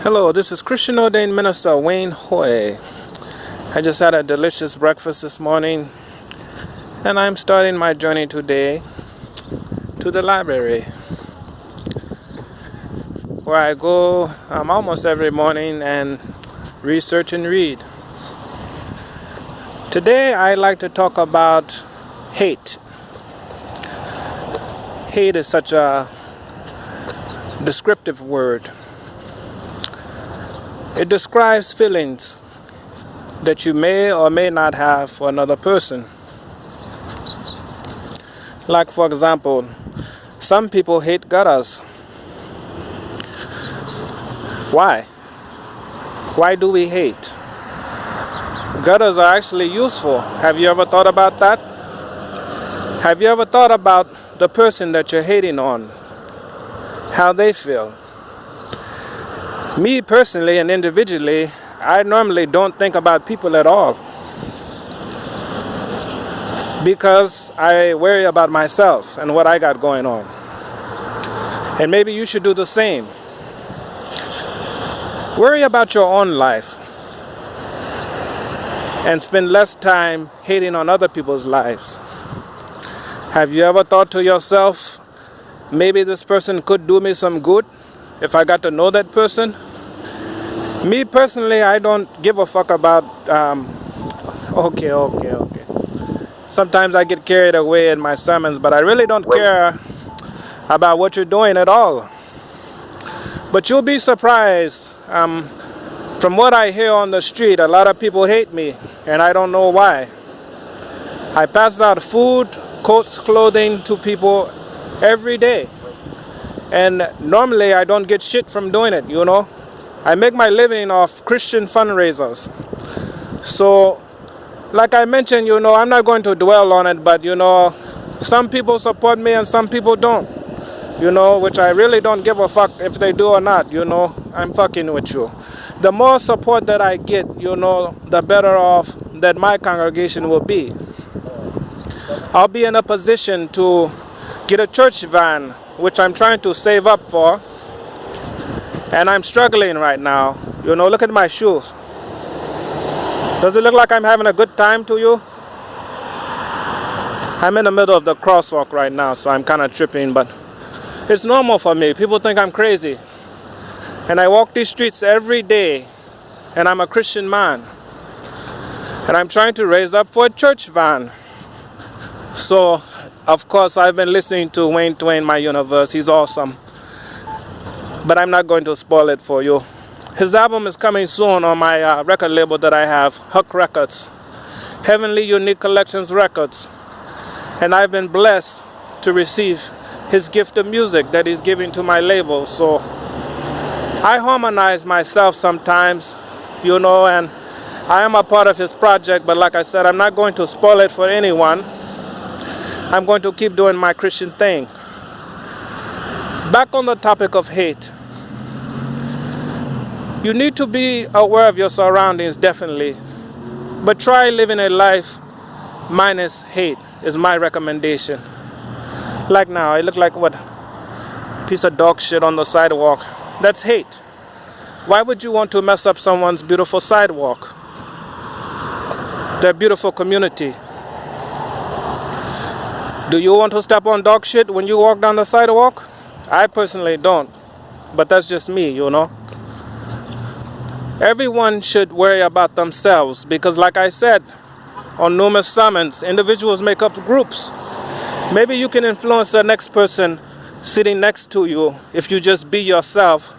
Hello, this is Christian Ordained Minister Wayne Hoy. I just had a delicious breakfast this morning, and I'm starting my journey today to the library, where I go almost every morning and research and read. Today I'd like to talk about hate. Hate is such a descriptive word. It describes feelings that you may or may not have for another person. Like, for example, some people hate gutters. Why? Why do we hate? Gutters are actually useful. Have you ever thought about that? Have you ever thought about the person that you're hating on? How they feel? Me personally and individually, I normally don't think about people at all, because I worry about myself and what I got going on. And maybe you should do the same. Worry about your own life and spend less time hating on other people's lives. Have you ever thought to yourself, maybe this person could do me some good if I got to know that person? Me personally, I don't give a fuck about, okay. Sometimes I get carried away in my sermons, but I really don't care about what you're doing at all. But you'll be surprised. From what I hear on the street, a lot of people hate me, and I don't know why. I pass out food, coats, clothing to people every day. And normally I don't get shit from doing it, you know. I make my living off Christian fundraisers. So, like I mentioned, you know, I'm not going to dwell on it, but, you know, some people support me and some people don't. You know, which I really don't give a fuck if they do or not, you know. I'm fucking with you. The more support that I get, you know, the better off that my congregation will be. I'll be in a position to get a church van, which I'm trying to save up for. And I'm struggling right now. You know, look at my shoes. Does it look like I'm having a good time to you? I'm in the middle of the crosswalk right now, so I'm kind of tripping, but it's normal for me. People think I'm crazy. And I walk these streets every day, and I'm a Christian man. And I'm trying to raise up for a church van. So, of course, I've been listening to Wayne Hoy, my universe. He's awesome. But I'm not going to spoil it for you. His album is coming soon on my record label that I have, Huck Records, Heavenly Unique Collections Records. And I've been blessed to receive his gift of music that he's giving to my label. So I harmonize myself sometimes, you know, and I am a part of his project. But like I said, I'm not going to spoil it for anyone. I'm going to keep doing my Christian thing. Back on the topic of hate. You need to be aware of your surroundings, definitely. But try living a life minus hate is my recommendation. Like now, I look like what? Piece of dog shit on the sidewalk. That's hate. Why would you want to mess up someone's beautiful sidewalk? Their beautiful community. Do you want to step on dog shit when you walk down the sidewalk? I personally don't, but that's just me, you know. Everyone should worry about themselves, because like I said on numerous sermons, individuals make up groups. Maybe you can influence the next person sitting next to you if you just be yourself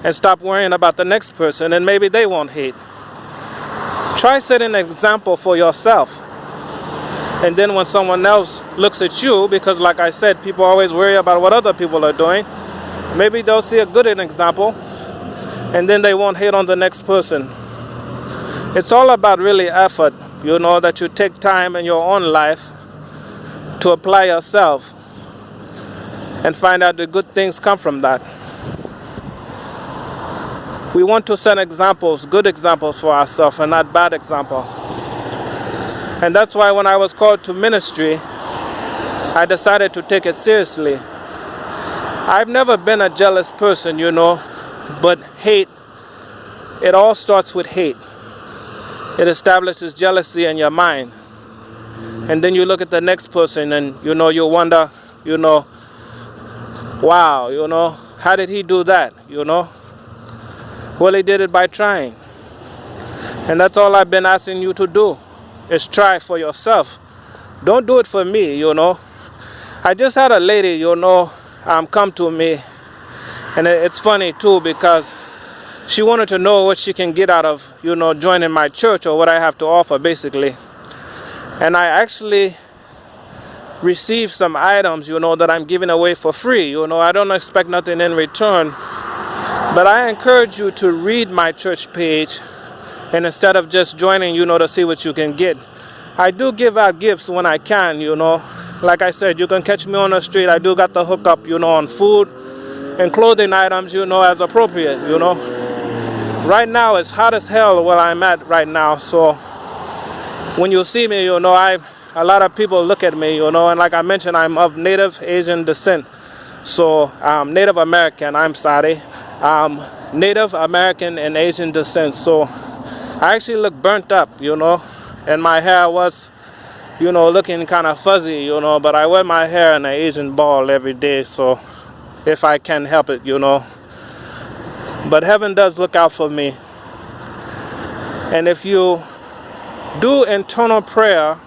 and stop worrying about the next person, and maybe they won't hate. Try setting an example for yourself. And then when someone else looks at you, because like I said, people always worry about what other people are doing, maybe they'll see a good example, and then they won't hate on the next person. It's all about really effort, you know, that you take time in your own life to apply yourself and find out the good things come from that. We want to set examples, good examples for ourselves, and not bad examples. And that's why when I was called to ministry, I decided to take it seriously. I've never been a jealous person, you know. But hate, it all starts with hate. It establishes jealousy in your mind. And then you look at the next person and, you wonder, wow, how did he do that, Well, he did it by trying. And that's all I've been asking you to do, is try for yourself. Don't do it for me, I just had a lady, come to me. And it's funny, too, because she wanted to know what she can get out of, joining my church, or what I have to offer, basically. And I actually received some items, that I'm giving away for free. I don't expect nothing in return. But I encourage you to read my church page, and instead of just joining, to see what you can get. I do give out gifts when I can, Like I said, you can catch me on the street. I do got the hookup, on food and clothing items, as appropriate, Right now, it's hot as hell where I'm at right now. So when you see me, a lot of people look at me, and like I mentioned, I'm of Native Asian descent. So Native American, I'm sorry. Native American and Asian descent. So I actually look burnt up, and my hair was, looking kind of fuzzy, but I wear my hair in an Asian ball every day, so if I can help it, But heaven does look out for me. And if you do internal prayer,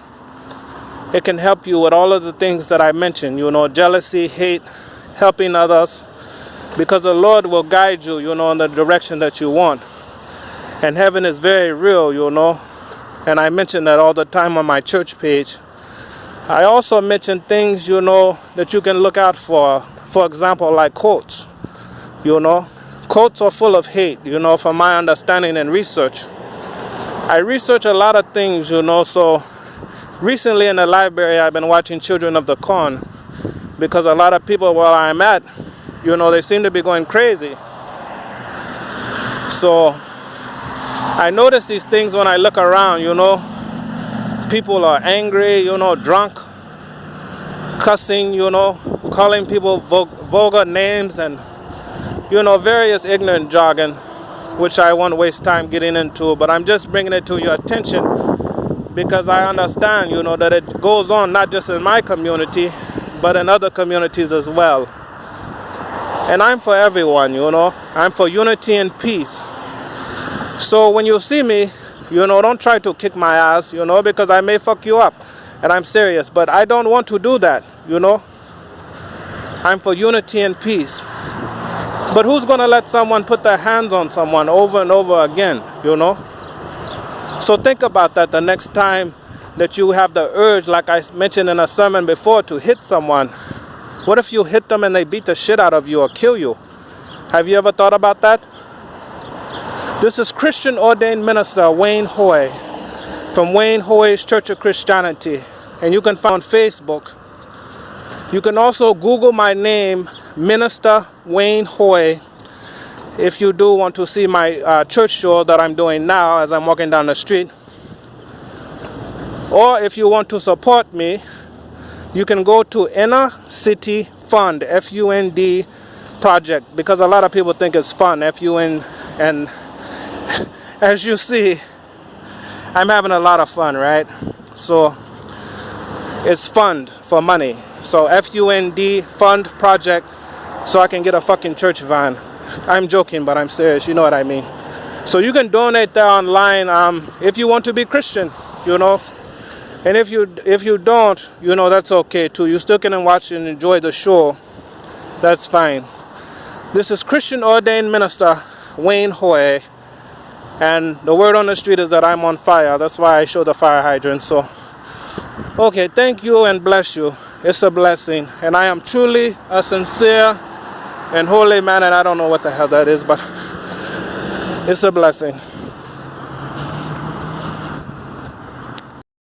it can help you with all of the things that I mentioned, jealousy, hate, helping others, because the Lord will guide you, in the direction that you want. And heaven is very real, and I mention that all the time on my church page. I also mention things, that you can look out for example, like quotes, Quotes are full of hate, from my understanding and research. I research a lot of things, so recently in the library I've been watching Children of the Corn, because a lot of people where I'm at, they seem to be going crazy. So I notice these things when I look around, People are angry, drunk, cussing, calling people vulgar names and, various ignorant jargon, which I won't waste time getting into, but I'm just bringing it to your attention because I understand, that it goes on not just in my community, but in other communities as well. And I'm for everyone, I'm for unity and peace. So when you see me, don't try to kick my ass, because I may fuck you up. And I'm serious, but I don't want to do that, I'm for unity and peace. But who's going to let someone put their hands on someone over and over again, So think about that the next time that you have the urge, like I mentioned in a sermon before, to hit someone. What if you hit them and they beat the shit out of you or kill you? Have you ever thought about that? This is Christian Ordained Minister Wayne Hoy from Wayne Hoy's Church of Christianity. And you can find on Facebook. You can also Google my name, Minister Wayne Hoy, if you do want to see my church show that I'm doing now as I'm walking down the street. Or if you want to support me, you can go to Inner City Fund, F-U-N-D project, because a lot of people think it's fun, F-U-N, and as you see, I'm having a lot of fun, right? So it's fund for money. So F-U-N-D fund project, so I can get a fucking church van. I'm joking, but I'm serious, you know what I mean. So you can donate there online if you want to be Christian, And if you don't, that's okay too. You still can watch and enjoy the show. That's fine. This is Christian Ordained Minister Wayne Hoy. And the word on the street is that I'm on fire. That's why I show the fire hydrant. So, okay, thank you and bless you. It's a blessing. And I am truly a sincere and holy man. And I don't know what the hell that is, but it's a blessing.